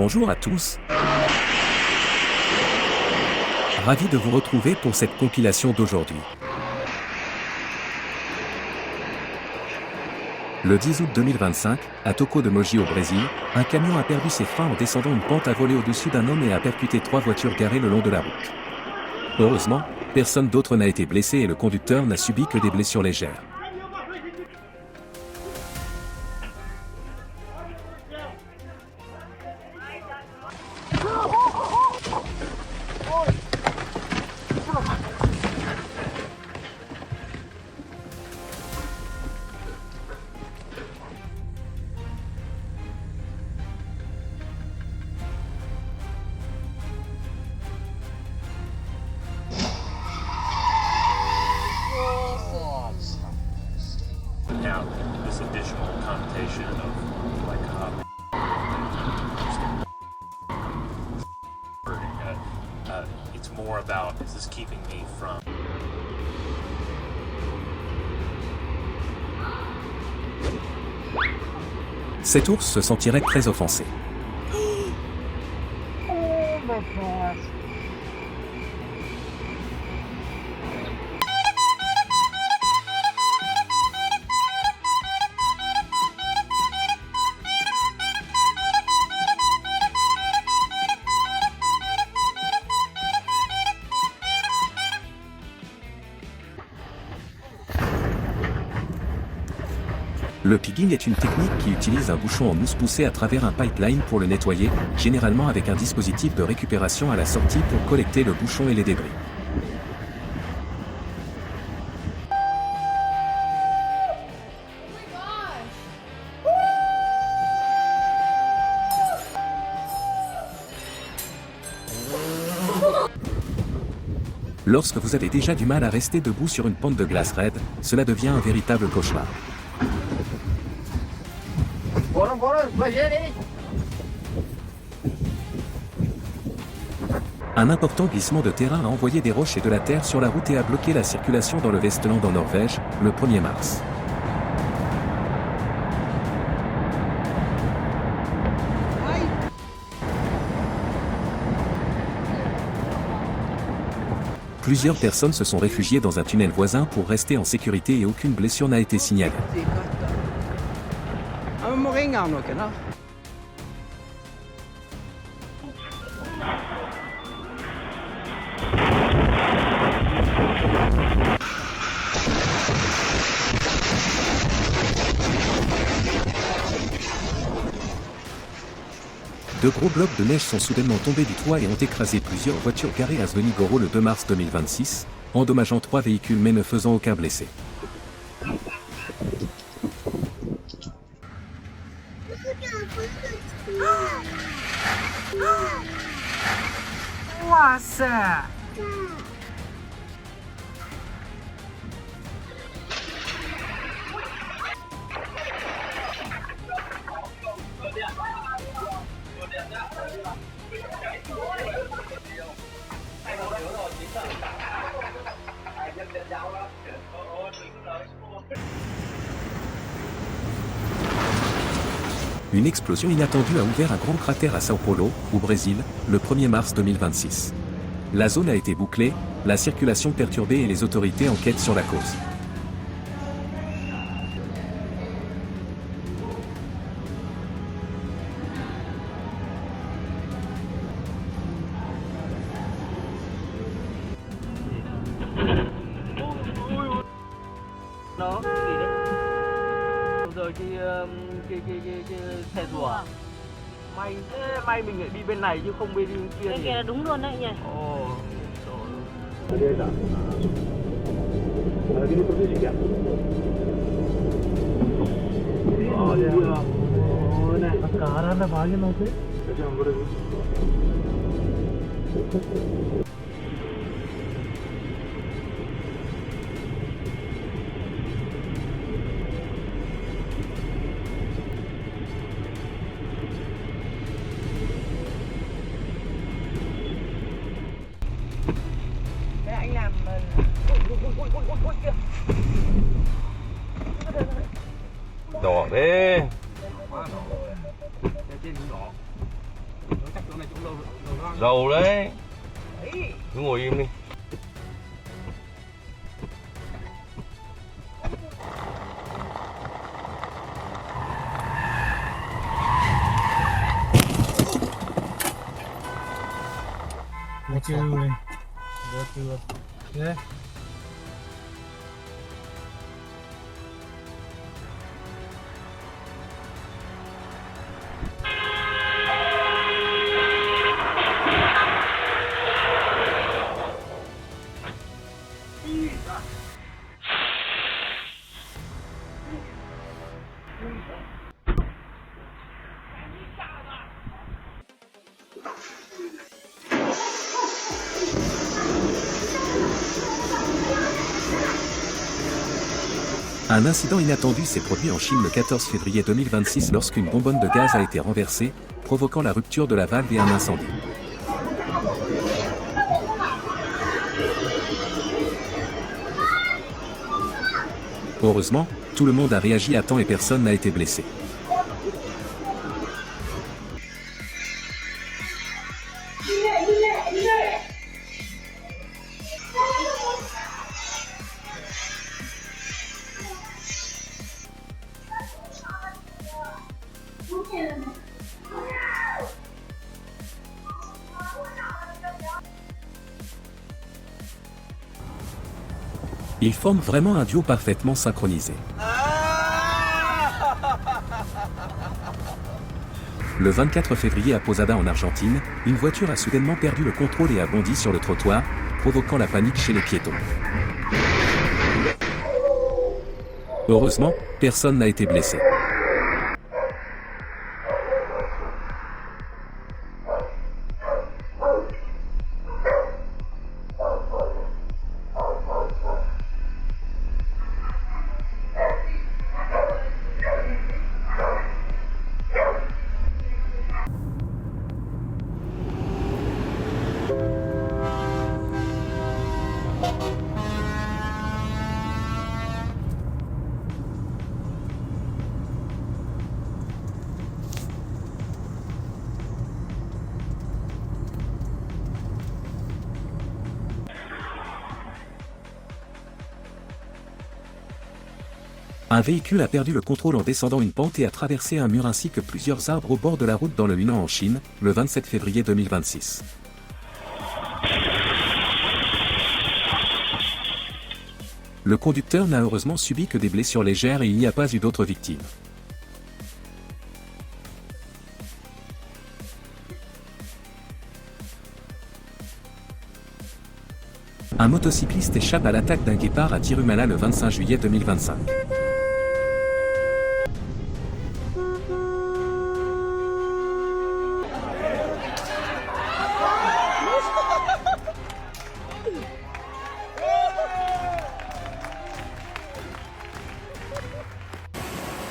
Bonjour à tous. Ravi de vous retrouver pour cette compilation d'aujourd'hui. Le 10 août 2025, à Toco de Mogi au Brésil, un camion a perdu ses freins en descendant une pente, a volé au-dessus d'un homme et a percuté 3 voitures garées le long de la route. Heureusement, personne d'autre n'a été blessé et le conducteur n'a subi que des blessures légères. Now, this additional connotation of like it's more about, is this keeping me from Cet ours se sentirait très offensé. Le pigging est une technique qui utilise un bouchon en mousse poussé à travers un pipeline pour le nettoyer, généralement avec un dispositif de récupération à la sortie pour collecter le bouchon et les débris. Lorsque vous avez déjà du mal à rester debout sur une pente de glace raide, cela devient un véritable cauchemar. Un important glissement de terrain a envoyé des roches et de la terre sur la route et a bloqué la circulation dans le Vestland en Norvège, le 1er mars. Plusieurs personnes se sont réfugiées dans un tunnel voisin pour rester en sécurité et aucune blessure n'a été signalée. De gros blocs de neige sont soudainement tombés du toit et ont écrasé plusieurs voitures garées à Zvenigoro le 2 mars 2026, endommageant 3 véhicules mais ne faisant aucun blessé. Une explosion inattendue a ouvert un grand cratère à São Paulo, au Brésil, le 1er mars 2026. La zone a été bouclée, la circulation perturbée et les autorités enquêtent sur la cause. Nó cái gì đấy rồi cái xe rùa may thế, may mình lại đi bên này chứ không bên kia Cái kia là đúng luôn đấy nhỉ. Ồ Anh làm đỏ thế. Quá đỏ rồi. Trên cũng đỏ. Dầu đấy. Cứ ngồi im đi. Được chưa? Được chưa? Thế. Un incident inattendu s'est produit en Chine le 14 février 2026 lorsqu'une bonbonne de gaz a été renversée, provoquant la rupture de la valve et un incendie. Heureusement, tout le monde a réagi à temps et personne n'a été blessé. Ils forment vraiment un duo parfaitement synchronisé. Le 24 février à Posada en Argentine, une voiture a soudainement perdu le contrôle et a bondi sur le trottoir, provoquant la panique chez les piétons. Heureusement, personne n'a été blessé. Un véhicule a perdu le contrôle en descendant une pente et a traversé un mur ainsi que plusieurs arbres au bord de la route dans le Yunnan en Chine, le 27 février 2026. Le conducteur n'a heureusement subi que des blessures légères et il n'y a pas eu d'autres victimes. Un motocycliste échappe à l'attaque d'un guépard à Tirumala le 25 juillet 2025.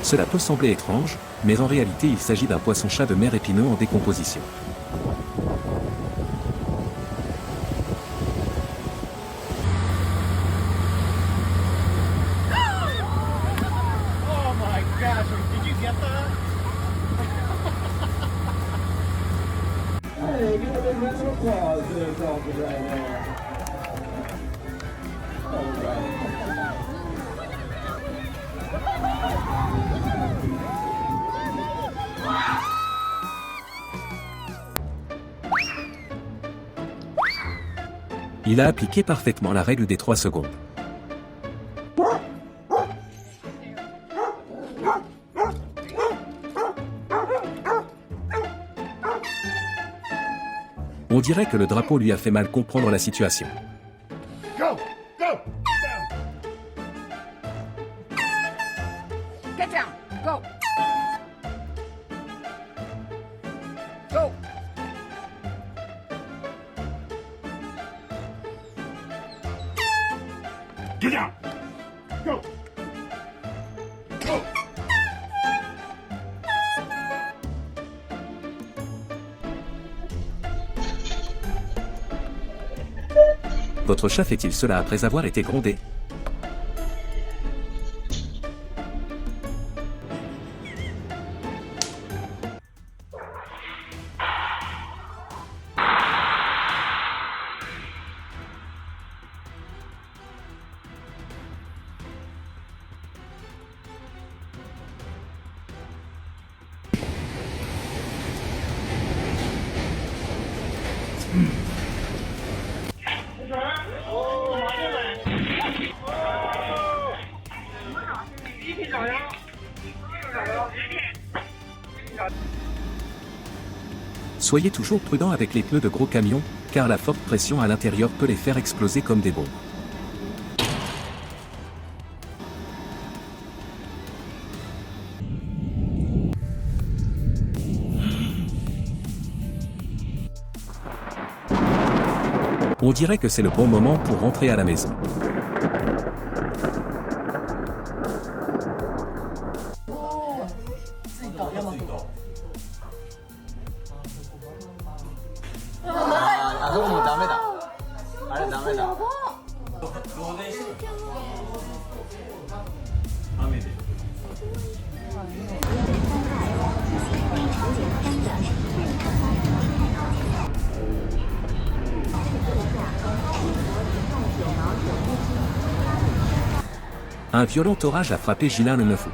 Cela peut sembler étrange, mais en réalité il s'agit d'un poisson-chat de mer épineux en décomposition. Il a appliqué parfaitement la règle des 3 secondes. On dirait que le drapeau lui a fait mal comprendre la situation. Go! Go! Get down! Go! Go! Get down! Go! Go! Votre chat fait-il cela après avoir été grondé? Soyez toujours prudent avec les pneus de gros camions, car la forte pression à l'intérieur peut les faire exploser comme des bombes. On dirait que c'est le bon moment pour rentrer à la maison. Un violent orage a frappé Jilin le 9 août.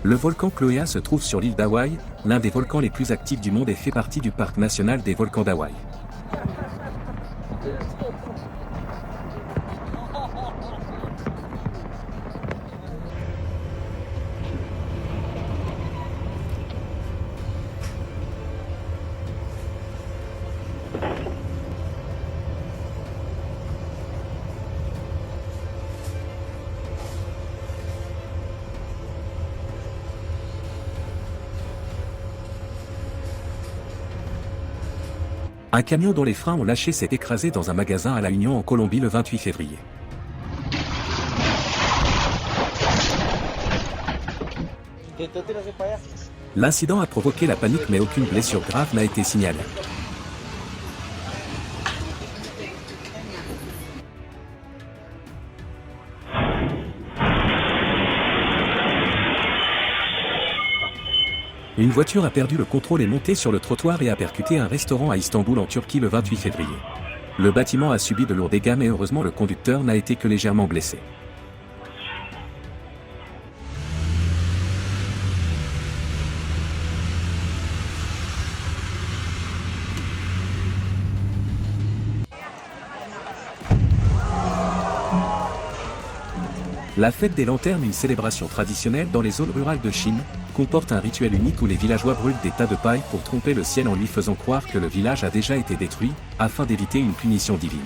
Le volcan Kloya se trouve sur l'île d'Hawaï, l'un des volcans les plus actifs du monde et fait partie du parc national des volcans d'Hawaï. Un camion dont les freins ont lâché s'est écrasé dans un magasin à La Union en Colombie le 28 février. L'incident a provoqué la panique mais aucune blessure grave n'a été signalée. Une voiture a perdu le contrôle et monté sur le trottoir et a percuté un restaurant à Istanbul en Turquie le 28 février. Le bâtiment a subi de lourds dégâts mais heureusement le conducteur n'a été que légèrement blessé. La fête des lanternes, une célébration traditionnelle dans les zones rurales de Chine, comporte un rituel unique où les villageois brûlent des tas de paille pour tromper le ciel en lui faisant croire que le village a déjà été détruit, afin d'éviter une punition divine.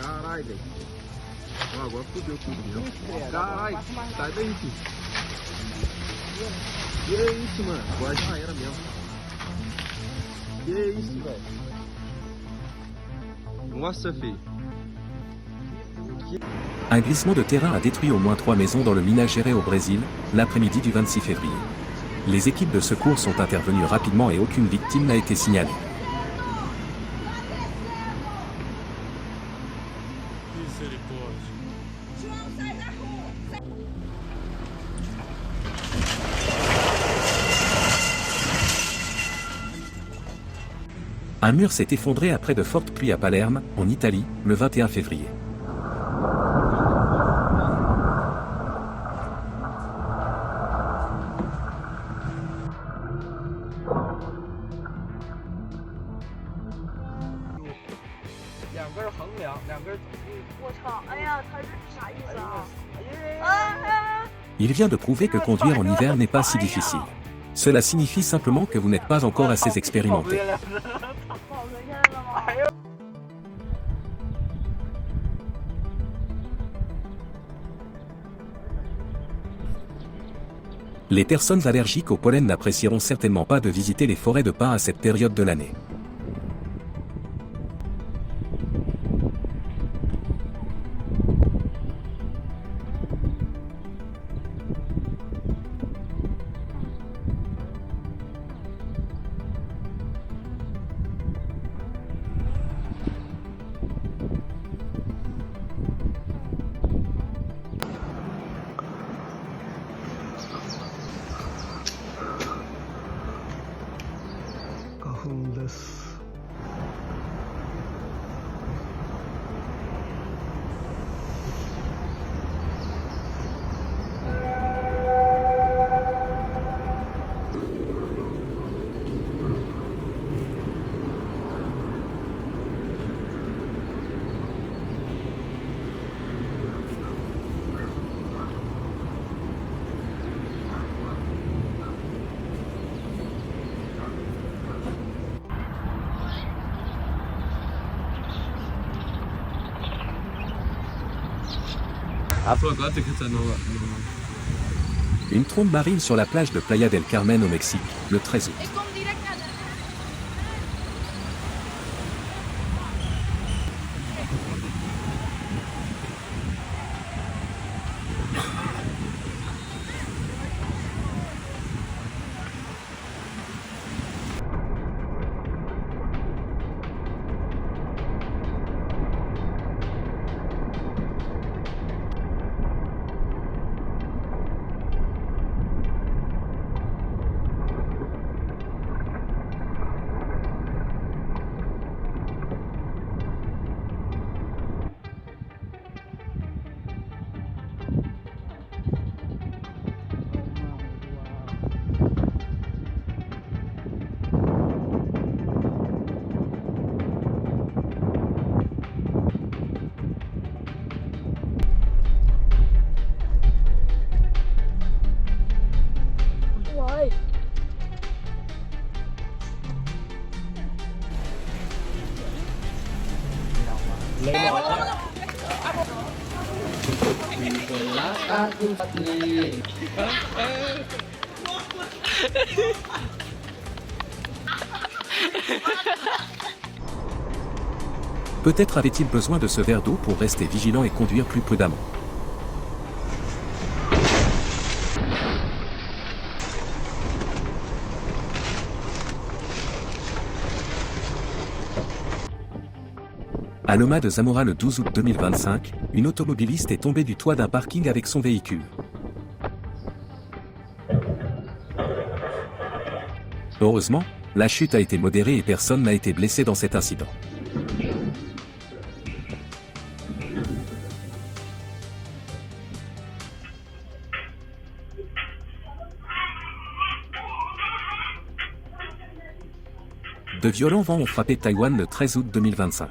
Caralho, agora fudeu tudo, viu? Caralho, sai daí, filho. Que isso, mano? Agora já era mesmo. Que isso, velho? Nossa, filho. Un glissement de terrain a détruit au moins 3 maisons dans le Minas Gerais au Brésil, l'après-midi du 26 février. Les équipes de secours sont intervenues rapidement et aucune victime n'a été signalée. Un mur s'est effondré après de fortes pluies à Palerme, en Italie, le 21 février. Il vient de prouver que conduire en hiver n'est pas si difficile. Cela signifie simplement que vous n'êtes pas encore assez expérimenté. Les personnes allergiques au pollen n'apprécieront certainement pas de visiter les forêts de pins à cette période de l'année. 分です。Une trombe marine sur la plage de Playa del Carmen au Mexique, le 13 août. Peut-être avait-il besoin de ce verre d'eau pour rester vigilant et conduire plus prudemment. À Loma de Zamora le 12 août 2025, une automobiliste est tombée du toit d'un parking avec son véhicule. Heureusement, la chute a été modérée et personne n'a été blessé dans cet incident. De violents vents ont frappé Taïwan le 13 août 2025.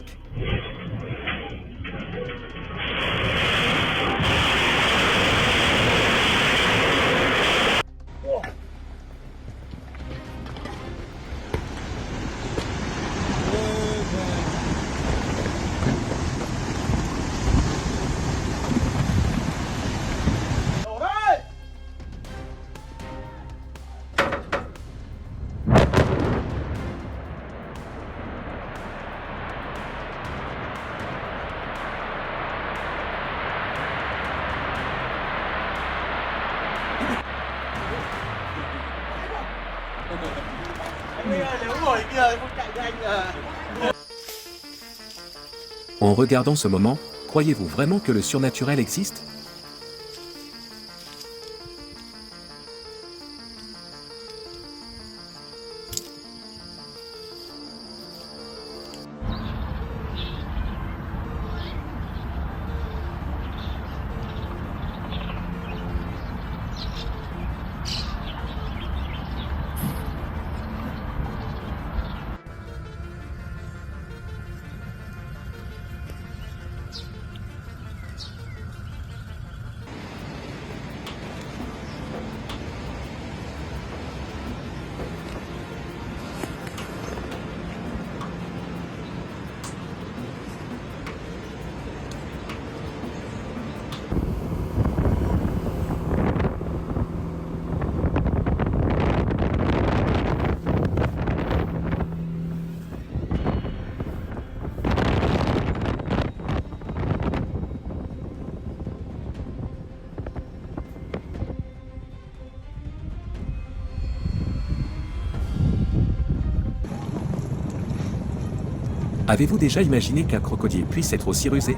En regardant ce moment, croyez-vous vraiment que le surnaturel existe ? Avez-vous déjà imaginé qu'un crocodile puisse être aussi rusé ?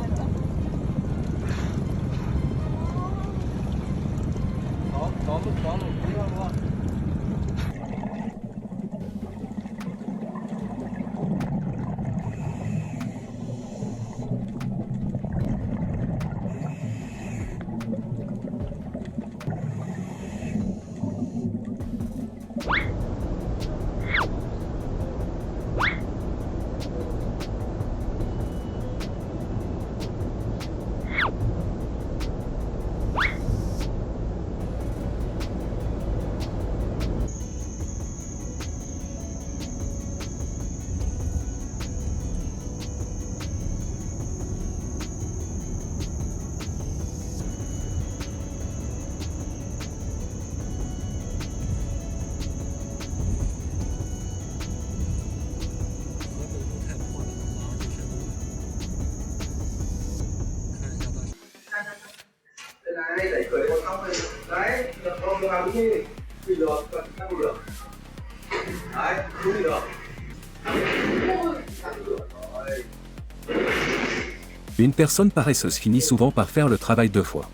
Une personne paresseuse finit souvent par faire le travail 2 fois.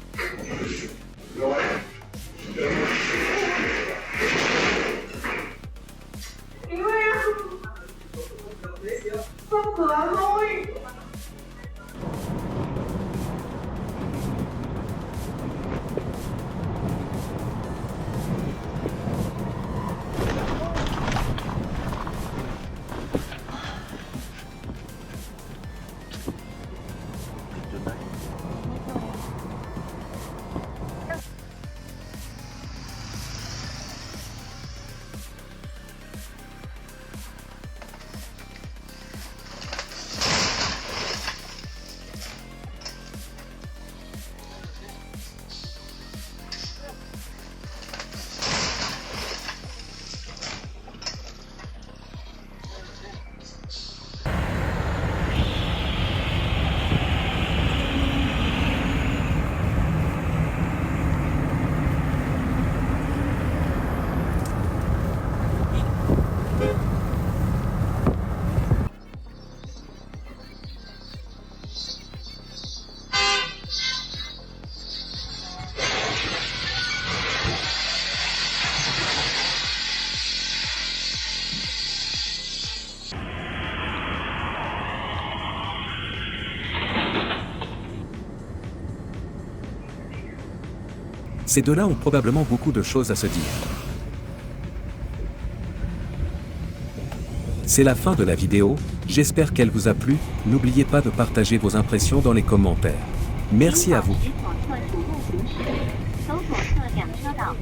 Ces deux-là ont probablement beaucoup de choses à se dire. C'est la fin de la vidéo, j'espère qu'elle vous a plu, n'oubliez pas de partager vos impressions dans les commentaires. Merci à vous. 直左侧主路行驶，搜左侧两车道。